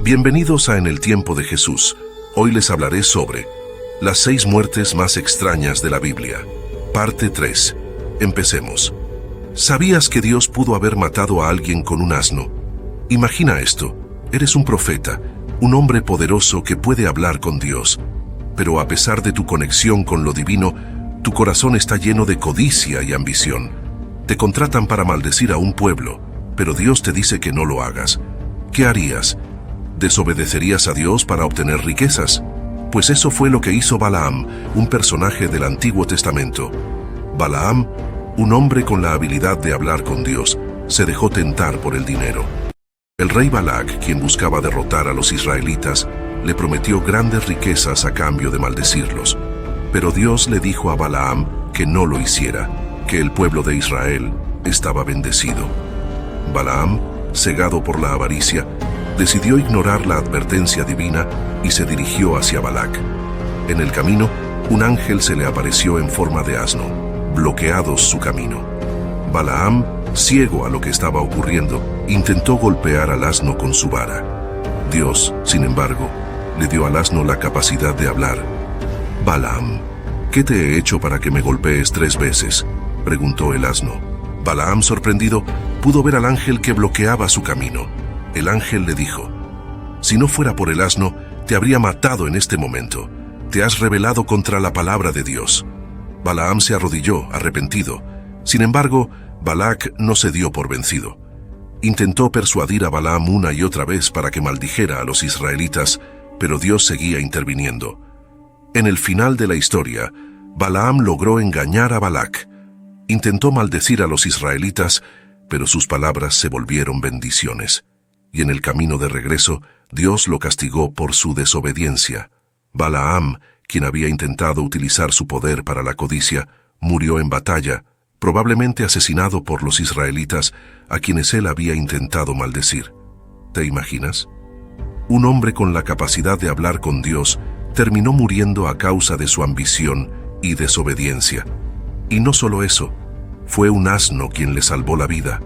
Bienvenidos a En el Tiempo de Jesús. Hoy les hablaré sobre las 6 muertes más extrañas de la Biblia. Parte 3. Empecemos. ¿Sabías que Dios pudo haber matado a alguien con un asno? Imagina esto. Eres un profeta, un hombre poderoso que puede hablar con Dios. Pero a pesar de tu conexión con lo divino, tu corazón está lleno de codicia y ambición. Te contratan para maldecir a un pueblo, pero Dios te dice que no lo hagas. ¿Qué harías? ¿Desobedecerías a Dios para obtener riquezas? Pues eso fue lo que hizo Balaam, un personaje del Antiguo Testamento. Balaam, un hombre con la habilidad de hablar con Dios, se dejó tentar por el dinero. El rey Balac, quien buscaba derrotar a los israelitas, le prometió grandes riquezas a cambio de maldecirlos. Pero Dios le dijo a Balaam que no lo hiciera, que el pueblo de Israel estaba bendecido. Balaam, cegado por la avaricia, decidió ignorar la advertencia divina y se dirigió hacia Balac. En el camino, un ángel se le apareció en forma de asno, bloqueando su camino. Balaam, ciego a lo que estaba ocurriendo, intentó golpear al asno con su vara. Dios, sin embargo, le dio al asno la capacidad de hablar. «Balaam, ¿qué te he hecho para que me golpees 3 veces?», preguntó el asno. Balaam, sorprendido, pudo ver al ángel que bloqueaba su camino. El ángel le dijo: «Si no fuera por el asno, te habría matado en este momento. Te has rebelado contra la palabra de Dios». Balaam se arrodilló, arrepentido. Sin embargo, Balac no se dio por vencido. Intentó persuadir a Balaam una y otra vez para que maldijera a los israelitas, pero Dios seguía interviniendo. En el final de la historia, Balaam logró engañar a Balac. Intentó maldecir a los israelitas, pero sus palabras se volvieron bendiciones. Y en el camino de regreso, Dios lo castigó por su desobediencia. Balaam, quien había intentado utilizar su poder para la codicia, murió en batalla, probablemente asesinado por los israelitas a quienes él había intentado maldecir. ¿Te imaginas? Un hombre con la capacidad de hablar con Dios terminó muriendo a causa de su ambición y desobediencia. Y no solo eso, fue un asno quien le salvó la vida.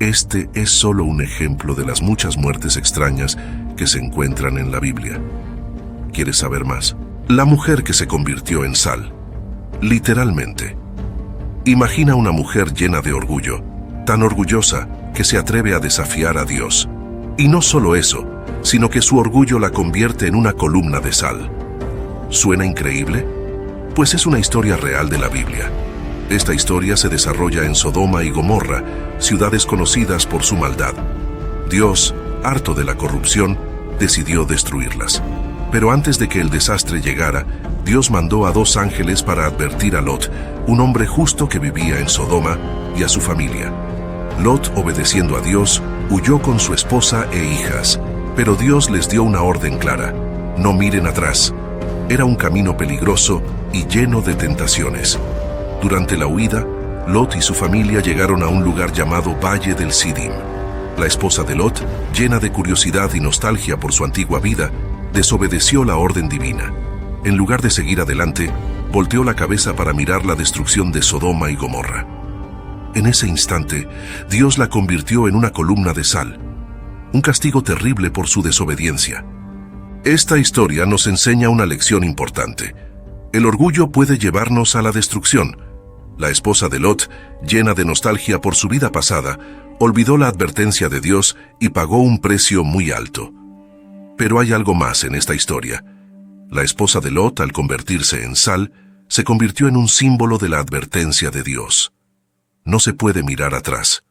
Este es solo un ejemplo de las muchas muertes extrañas que se encuentran en la Biblia. ¿Quieres saber más? La mujer que se convirtió en sal. Literalmente. Imagina una mujer llena de orgullo, tan orgullosa que se atreve a desafiar a Dios. Y no solo eso, sino que su orgullo la convierte en una columna de sal. ¿Suena increíble? Pues es una historia real de la Biblia. Esta historia se desarrolla en Sodoma y Gomorra, ciudades conocidas por su maldad. Dios, harto de la corrupción, decidió destruirlas. Pero antes de que el desastre llegara, Dios mandó a 2 ángeles para advertir a Lot, un hombre justo que vivía en Sodoma, y a su familia. Lot, obedeciendo a Dios, huyó con su esposa e hijas, pero Dios les dio una orden clara: no miren atrás. Era un camino peligroso y lleno de tentaciones. Durante la huida, Lot y su familia llegaron a un lugar llamado Valle del Sidim. La esposa de Lot, llena de curiosidad y nostalgia por su antigua vida, desobedeció la orden divina. En lugar de seguir adelante, volteó la cabeza para mirar la destrucción de Sodoma y Gomorra. En ese instante, Dios la convirtió en una columna de sal, un castigo terrible por su desobediencia. Esta historia nos enseña una lección importante. El orgullo puede llevarnos a la destrucción. La esposa de Lot, llena de nostalgia por su vida pasada, olvidó la advertencia de Dios y pagó un precio muy alto. Pero hay algo más en esta historia. La esposa de Lot, al convertirse en sal, se convirtió en un símbolo de la advertencia de Dios. No se puede mirar atrás.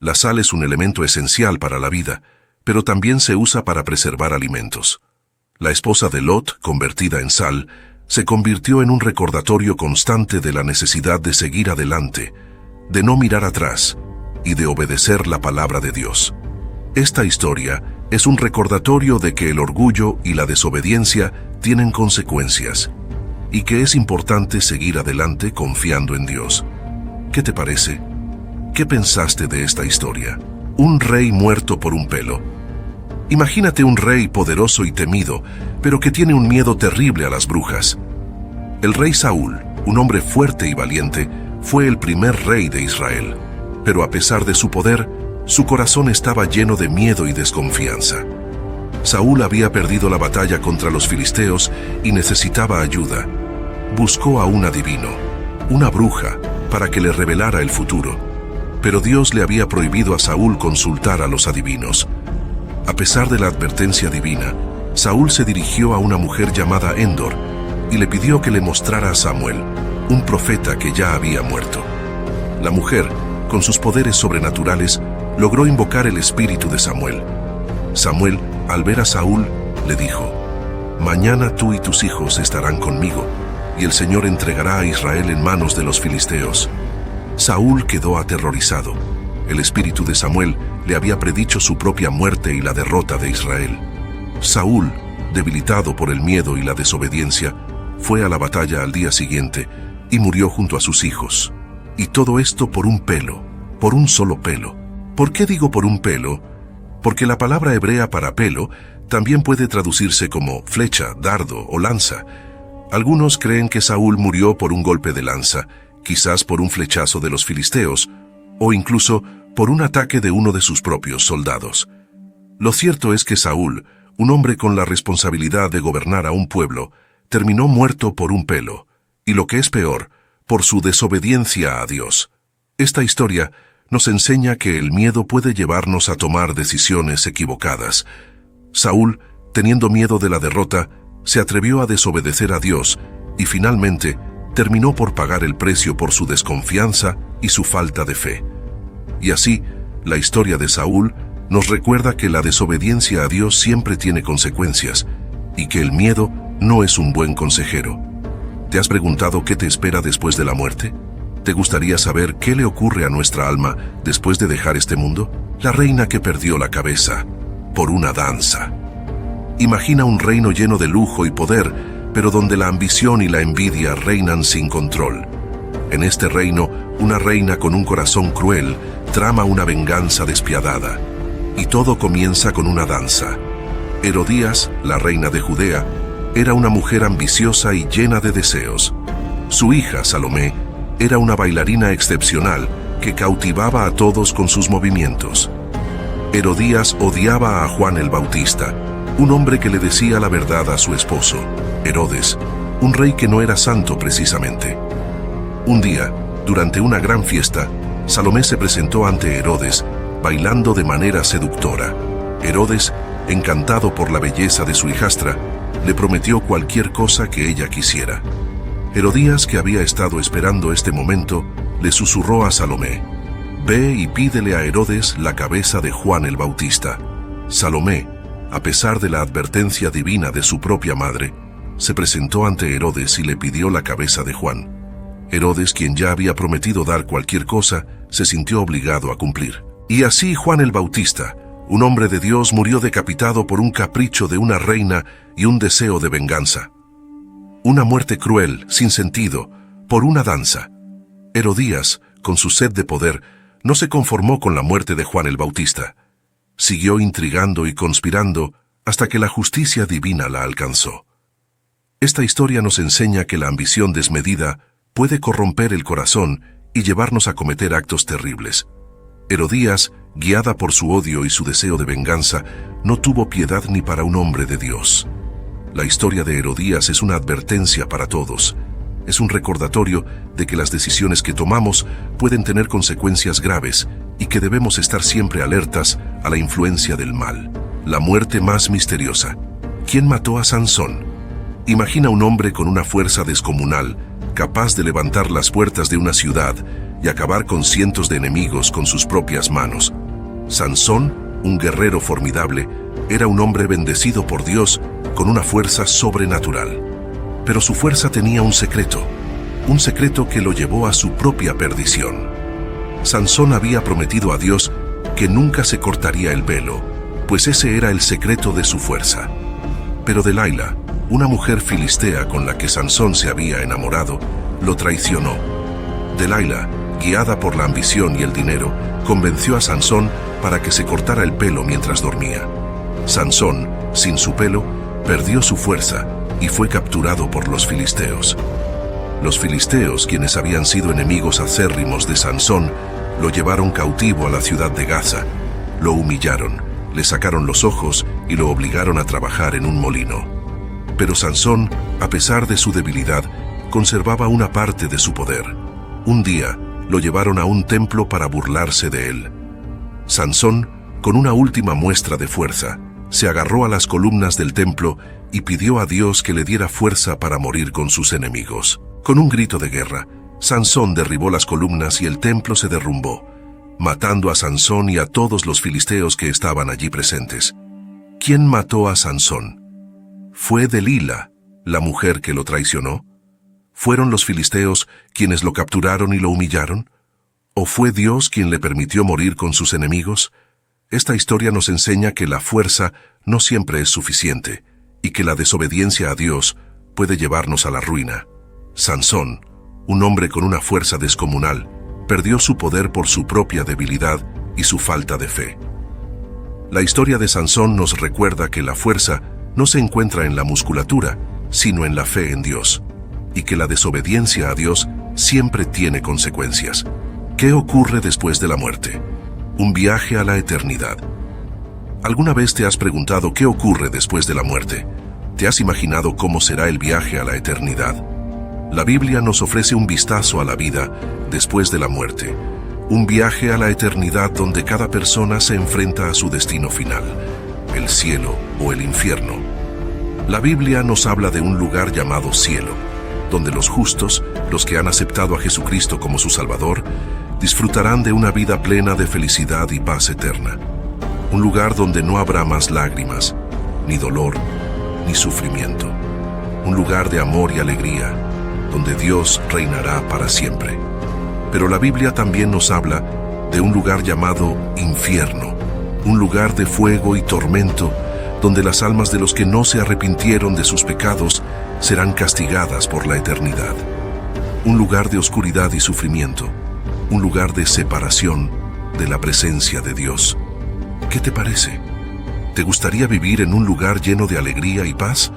La sal es un elemento esencial para la vida, pero también se usa para preservar alimentos. La esposa de Lot, convertida en sal, se convirtió en un recordatorio constante de la necesidad de seguir adelante, de no mirar atrás y de obedecer la palabra de Dios. Esta historia es un recordatorio de que el orgullo y la desobediencia tienen consecuencias y que es importante seguir adelante confiando en Dios. ¿Qué te parece? ¿Qué pensaste de esta historia? Un rey muerto por un pelo. Imagínate un rey poderoso y temido, pero que tiene un miedo terrible a las brujas. El rey Saúl, un hombre fuerte y valiente, fue el primer rey de Israel. Pero a pesar de su poder, su corazón estaba lleno de miedo y desconfianza. Saúl había perdido la batalla contra los filisteos y necesitaba ayuda. Buscó a un adivino, una bruja, para que le revelara el futuro. Pero Dios le había prohibido a Saúl consultar a los adivinos. A pesar de la advertencia divina, Saúl se dirigió a una mujer llamada Endor y le pidió que le mostrara a Samuel, un profeta que ya había muerto. La mujer, con sus poderes sobrenaturales, logró invocar el espíritu de Samuel. Samuel, al ver a Saúl, le dijo: «Mañana tú y tus hijos estarán conmigo, y el Señor entregará a Israel en manos de los filisteos». Saúl quedó aterrorizado. El espíritu de Samuel le había predicho su propia muerte y la derrota de Israel. Saúl, debilitado por el miedo y la desobediencia, fue a la batalla al día siguiente y murió junto a sus hijos. Y todo esto por un pelo, por un solo pelo. ¿Por qué digo por un pelo? Porque la palabra hebrea para pelo también puede traducirse como flecha, dardo o lanza. Algunos creen que Saúl murió por un golpe de lanza, quizás por un flechazo de los filisteos, o incluso por un ataque de uno de sus propios soldados. Lo cierto es que Saúl, un hombre con la responsabilidad de gobernar a un pueblo, terminó muerto por un pelo, y lo que es peor, por su desobediencia a Dios. Esta historia nos enseña que el miedo puede llevarnos a tomar decisiones equivocadas. Saúl, teniendo miedo de la derrota, se atrevió a desobedecer a Dios y finalmente terminó por pagar el precio por su desconfianza y su falta de fe. Y así, la historia de Saúl nos recuerda que la desobediencia a Dios siempre tiene consecuencias y que el miedo no es un buen consejero. ¿Te has preguntado qué te espera después de la muerte? ¿Te gustaría saber qué le ocurre a nuestra alma después de dejar este mundo? La reina que perdió la cabeza por una danza. Imagina un reino lleno de lujo y poder, pero donde la ambición y la envidia reinan sin control. En este reino, una reina con un corazón cruel trama una venganza despiadada. Y todo comienza con una danza. Herodías, la reina de Judea, era una mujer ambiciosa y llena de deseos. Su hija, Salomé, era una bailarina excepcional que cautivaba a todos con sus movimientos. Herodías odiaba a Juan el Bautista, un hombre que le decía la verdad a su esposo, Herodes, un rey que no era santo precisamente. Un día, durante una gran fiesta, Salomé se presentó ante Herodes, bailando de manera seductora. Herodes, encantado por la belleza de su hijastra, le prometió cualquier cosa que ella quisiera. Herodías, que había estado esperando este momento, le susurró a Salomé: «Ve y pídele a Herodes la cabeza de Juan el Bautista». Salomé, a pesar de la advertencia divina de su propia madre, se presentó ante Herodes y le pidió la cabeza de Juan. Herodes, quien ya había prometido dar cualquier cosa, se sintió obligado a cumplir. Y así Juan el Bautista, un hombre de Dios, murió decapitado por un capricho de una reina y un deseo de venganza. Una muerte cruel, sin sentido, por una danza. Herodías, con su sed de poder, no se conformó con la muerte de Juan el Bautista. Siguió intrigando y conspirando hasta que la justicia divina la alcanzó. Esta historia nos enseña que la ambición desmedida puede corromper el corazón y llevarnos a cometer actos terribles. Herodías, guiada por su odio y su deseo de venganza, no tuvo piedad ni para un hombre de Dios. La historia de Herodías es una advertencia para todos. Es un recordatorio de que las decisiones que tomamos pueden tener consecuencias graves y que debemos estar siempre alertas a la influencia del mal. La muerte más misteriosa. ¿Quién mató a Sansón? Imagina un hombre con una fuerza descomunal, capaz de levantar las puertas de una ciudad y acabar con cientos de enemigos con sus propias manos. Sansón, un guerrero formidable, era un hombre bendecido por Dios con una fuerza sobrenatural. Pero su fuerza tenía un secreto que lo llevó a su propia perdición. Sansón había prometido a Dios que nunca se cortaría el velo, pues ese era el secreto de su fuerza. Pero Delaila, una mujer filistea con la que Sansón se había enamorado, lo traicionó. Delaila, guiada por la ambición y el dinero, convenció a Sansón para que se cortara el pelo mientras dormía. Sansón, sin su pelo, perdió su fuerza y fue capturado por los filisteos. Los filisteos, quienes habían sido enemigos acérrimos de Sansón, lo llevaron cautivo a la ciudad de Gaza, lo humillaron, le sacaron los ojos y lo obligaron a trabajar en un molino. Pero Sansón, a pesar de su debilidad, conservaba una parte de su poder. Un día, lo llevaron a un templo para burlarse de él. Sansón, con una última muestra de fuerza, se agarró a las columnas del templo y pidió a Dios que le diera fuerza para morir con sus enemigos. Con un grito de guerra, Sansón derribó las columnas y el templo se derrumbó, matando a Sansón y a todos los filisteos que estaban allí presentes. ¿Quién mató a Sansón? ¿Fue Delila, la mujer que lo traicionó? ¿Fueron los filisteos quienes lo capturaron y lo humillaron? ¿O fue Dios quien le permitió morir con sus enemigos? Esta historia nos enseña que la fuerza no siempre es suficiente y que la desobediencia a Dios puede llevarnos a la ruina. Sansón, un hombre con una fuerza descomunal, perdió su poder por su propia debilidad y su falta de fe. La historia de Sansón nos recuerda que la fuerza no se encuentra en la musculatura, sino en la fe en Dios, y que la desobediencia a Dios siempre tiene consecuencias. ¿Qué ocurre después de la muerte? Un viaje a la eternidad. ¿Alguna vez te has preguntado qué ocurre después de la muerte? ¿Te has imaginado cómo será el viaje a la eternidad? La Biblia nos ofrece un vistazo a la vida después de la muerte, un viaje a la eternidad donde cada persona se enfrenta a su destino final, el cielo o el infierno. La Biblia nos habla de un lugar llamado cielo, donde los justos, los que han aceptado a Jesucristo como su Salvador, disfrutarán de una vida plena de felicidad y paz eterna. Un lugar donde no habrá más lágrimas, ni dolor, ni sufrimiento. Un lugar de amor y alegría, donde Dios reinará para siempre. Pero la Biblia también nos habla de un lugar llamado infierno, un lugar de fuego y tormento, donde las almas de los que no se arrepintieron de sus pecados serán castigadas por la eternidad. Un lugar de oscuridad y sufrimiento, un lugar de separación de la presencia de Dios. ¿Qué te parece? ¿Te gustaría vivir en un lugar lleno de alegría y paz?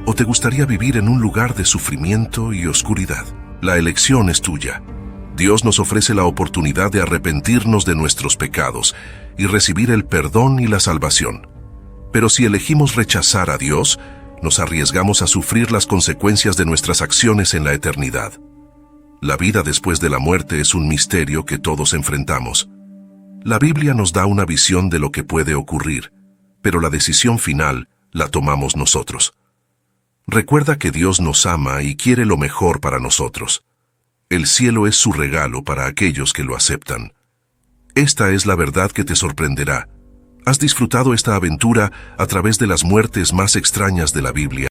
¿O te gustaría vivir en un lugar de sufrimiento y oscuridad? La elección es tuya. Dios nos ofrece la oportunidad de arrepentirnos de nuestros pecados y recibir el perdón y la salvación. Pero si elegimos rechazar a Dios, nos arriesgamos a sufrir las consecuencias de nuestras acciones en la eternidad. La vida después de la muerte es un misterio que todos enfrentamos. La Biblia nos da una visión de lo que puede ocurrir, pero la decisión final la tomamos nosotros. Recuerda que Dios nos ama y quiere lo mejor para nosotros. El cielo es su regalo para aquellos que lo aceptan. Esta es la verdad que te sorprenderá. ¿Has disfrutado esta aventura a través de las muertes más extrañas de la Biblia?